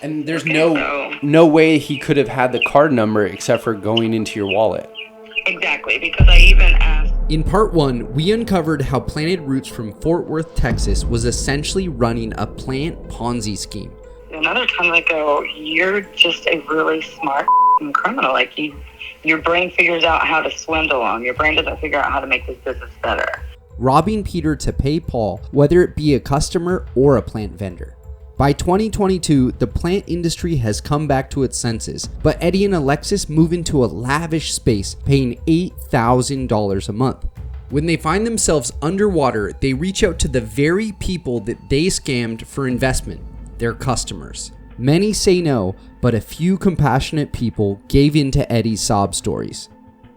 And there's Okay, no way he could have had the card number except for going into your wallet. Exactly, because I even asked. In part 1, we uncovered how Planted Roots from Fort Worth, Texas was essentially running a plant Ponzi scheme. Another time I go, you're just a really smart criminal. Like, your brain figures out how to swindle them. Your brain doesn't figure out how to make this business better. Robbing Peter to pay Paul, whether it be a customer or a plant vendor. By 2022, the plant industry has come back to its senses, but Eddie and Alexis move into a lavish space, paying $8,000 a month. When they find themselves underwater, they reach out to the very people that they scammed for investment, their customers. Many say no, but a few compassionate people gave in to Eddie's sob stories.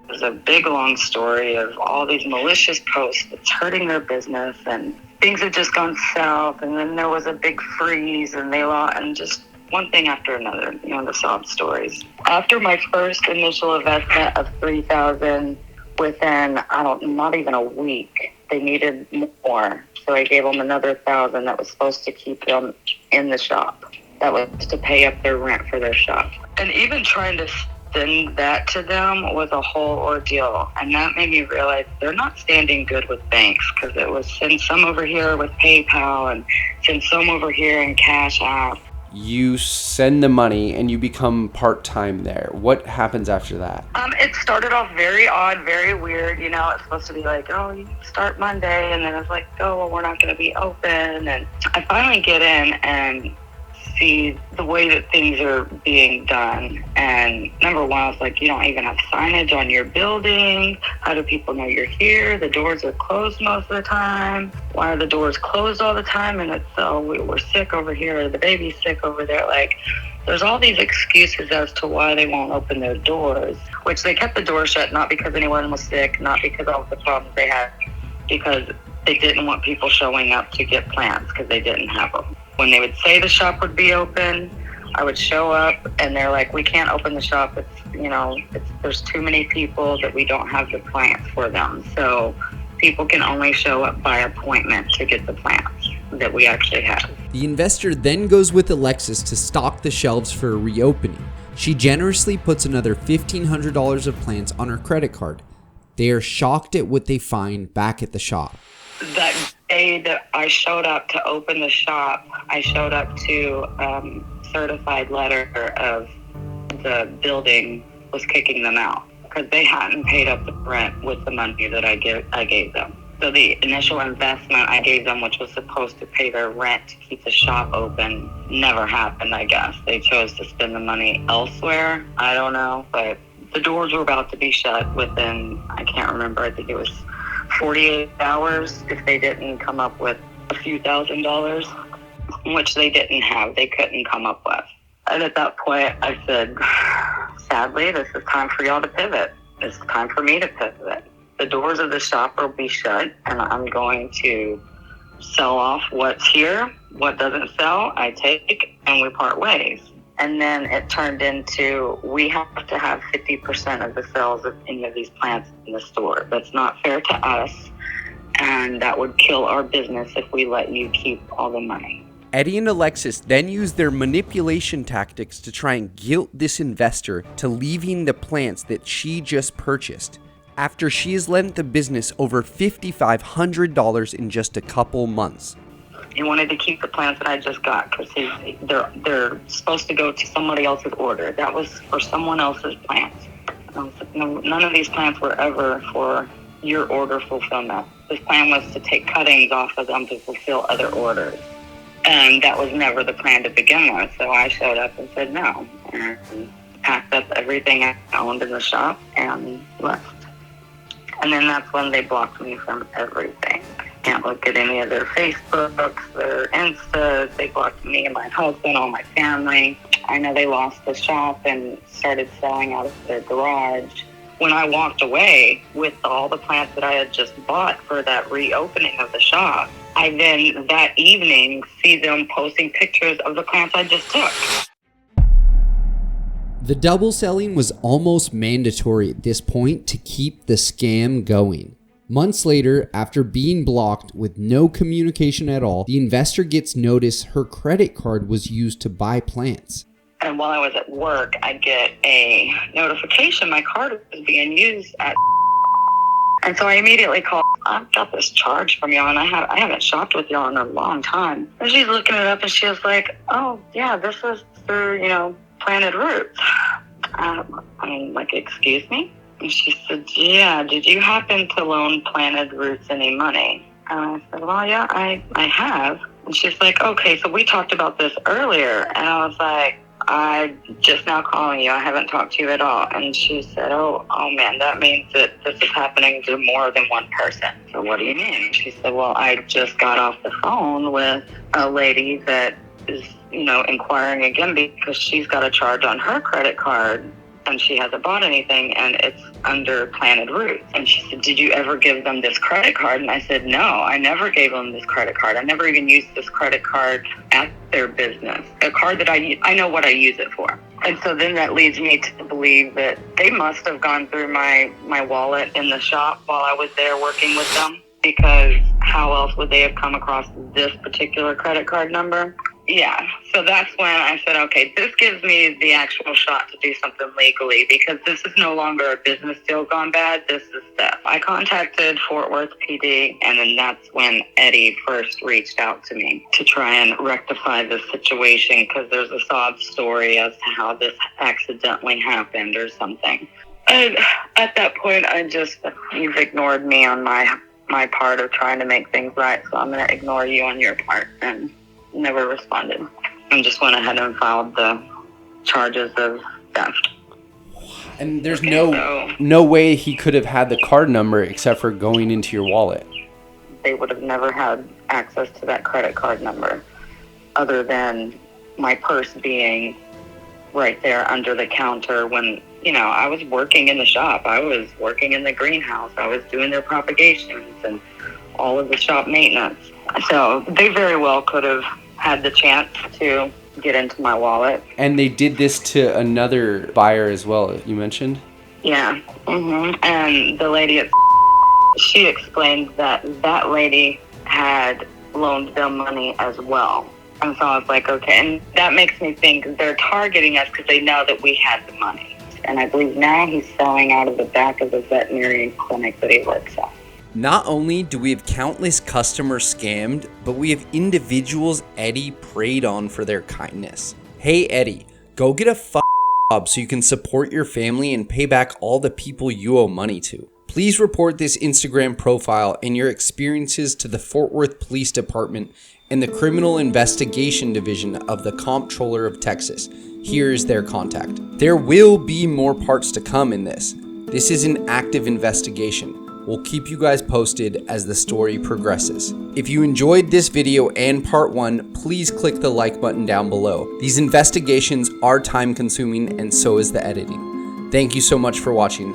There's a big, long story of all these malicious posts that's hurting their business, and things had just gone south, and then there was a big freeze, and they lost, and just one thing after another, the sob stories. After my first initial investment of $3,000, within, not even a week, they needed more. So I gave them another $1,000 that was supposed to keep them in the shop. That was to pay up their rent for their shop. And even trying to send that to them was a whole ordeal. And that made me realize they're not standing good with banks, because it was send some over here with PayPal and send some over here in Cash App. You send the money and you become part-time there. What happens after that? It started off very odd, very weird. It's supposed to be like, oh, you start Monday. And then it's like, oh, well, we're not going to be open. And I finally get in and see the way that things are being done. And number one, I was like, you don't even have signage on your building. How do people know you're here? The doors are closed most of the time. Why are the doors closed all the time? And it's, oh, we're sick over here, or the baby's sick over there. Like, there's all these excuses as to why they won't open their doors, which they kept the doors shut, not because anyone was sick, not because of the problems they had, because they didn't want people showing up to get plants because they didn't have them. When they would say the shop would be open, I would show up and they're like, we can't open the shop. There's too many people that we don't have the plants for them. So people can only show up by appointment to get the plants that we actually have. The investor then goes with Alexis to stock the shelves for a reopening. She generously puts another $1,500 of plants on her credit card. They are shocked at what they find back at the shop. That day that I showed up to open the shop, I showed up to certified letter of the building was kicking them out because they hadn't paid up the rent with the money that I gave them. So the initial investment I gave them, which was supposed to pay their rent to keep the shop open, never happened, I guess. They chose to spend the money elsewhere. I don't know, but the doors were about to be shut within, I can't remember, I think it was 48 hours if they didn't come up with a few $1,000s, which they didn't have, they couldn't come up with. And at that point, I said, sadly, this is time for y'all to pivot. It's time for me to pivot. The doors of the shop will be shut, and I'm going to sell off what's here. What doesn't sell, I take, and we part ways. And then it turned into, we have to have 50% of the sales of any of these plants in the store. That's not fair to us, and that would kill our business if we let you keep all the money. Eddie and Alexis then use their manipulation tactics to try and guilt this investor to leaving the plants that she just purchased, after she has lent the business over $5,500 in just a couple months. He wanted to keep the plants that I just got because they're supposed to go to somebody else's order. That was for someone else's plants. None of these plants were ever for your order fulfillment. This plan was to take cuttings off of them to fulfill other orders. And that was never the plan to begin with. So I showed up and said no. And packed up everything I owned in the shop and left. And then that's when they blocked me from everything. Can't look at any of their Facebooks, their Instas. They blocked me and my husband, all my family. I know they lost the shop and started selling out of their garage. When I walked away with all the plants that I had just bought for that reopening of the shop, I then that evening see them posting pictures of the plants I just took. The double selling was almost mandatory at this point to keep the scam going. Months later, after being blocked with no communication at all, the investor gets notice her credit card was used to buy plants. And while I was at work, I get a notification my card was being used at. And so I immediately called. I've got this charge from y'all, and I haven't shopped with y'all in a long time. And she's looking it up, and she was like, "Oh, yeah, this is through, Planted Roots." I'm like, "Excuse me?" And she said, "Yeah, did you happen to loan Planted Roots any money?" And I said, "Well, yeah, I have." And she's like, "Okay, so we talked about this earlier." And I was like, "I'm just now calling you. I haven't talked to you at all." And she said, oh man, that means that this is happening to more than one person. So what do you mean? She said, well, I just got off the phone with a lady that is, inquiring again because she's got a charge on her credit card and she hasn't bought anything, and it's under Planted Roots. And she said, did you ever give them this credit card? And I said, no, I never gave them this credit card. I never even used this credit card at their business. A card that I know what I use it for. And so then that leads me to believe that they must have gone through my wallet in the shop while I was there working with them, because how else would they have come across this particular credit card number? Yeah, so that's when I said, okay, this gives me the actual shot to do something legally, because this is no longer a business deal gone bad. This is theft. I contacted Fort Worth PD, and then that's when Eddie first reached out to me to try and rectify this situation, because there's a sob story as to how this accidentally happened or something. And at that point, you've ignored me on my part of trying to make things right, so I'm going to ignore you on your part. And never responded, and just went ahead and filed the charges of theft. And there's no way he could have had the card number except for going into your wallet. They would have never had access to that credit card number other than my purse being right there under the counter when, I was working in the shop. I was working in the greenhouse. I was doing their propagations and all of the shop maintenance. So they very well could have had the chance to get into my wallet. And they did this to another buyer as well, you mentioned? Yeah. And the lady, she explained that lady had loaned them money as well. And so I was like, okay. And that makes me think they're targeting us because they know that we had the money. And I believe now he's selling out of the back of the veterinary clinic that he works at. Not only do we have countless customers scammed, but we have individuals Eddie preyed on for their kindness. Hey Eddie, go get a job so you can support your family and pay back all the people you owe money to. Please report this Instagram profile and your experiences to the Fort Worth Police Department and the Criminal Investigation Division of the Comptroller of Texas. Here is their contact. There will be more parts to come in this. This is an active investigation. We'll keep you guys posted as the story progresses. If you enjoyed this video and part 1, please click the like button down below. These investigations are time consuming and so is the editing. Thank you so much for watching.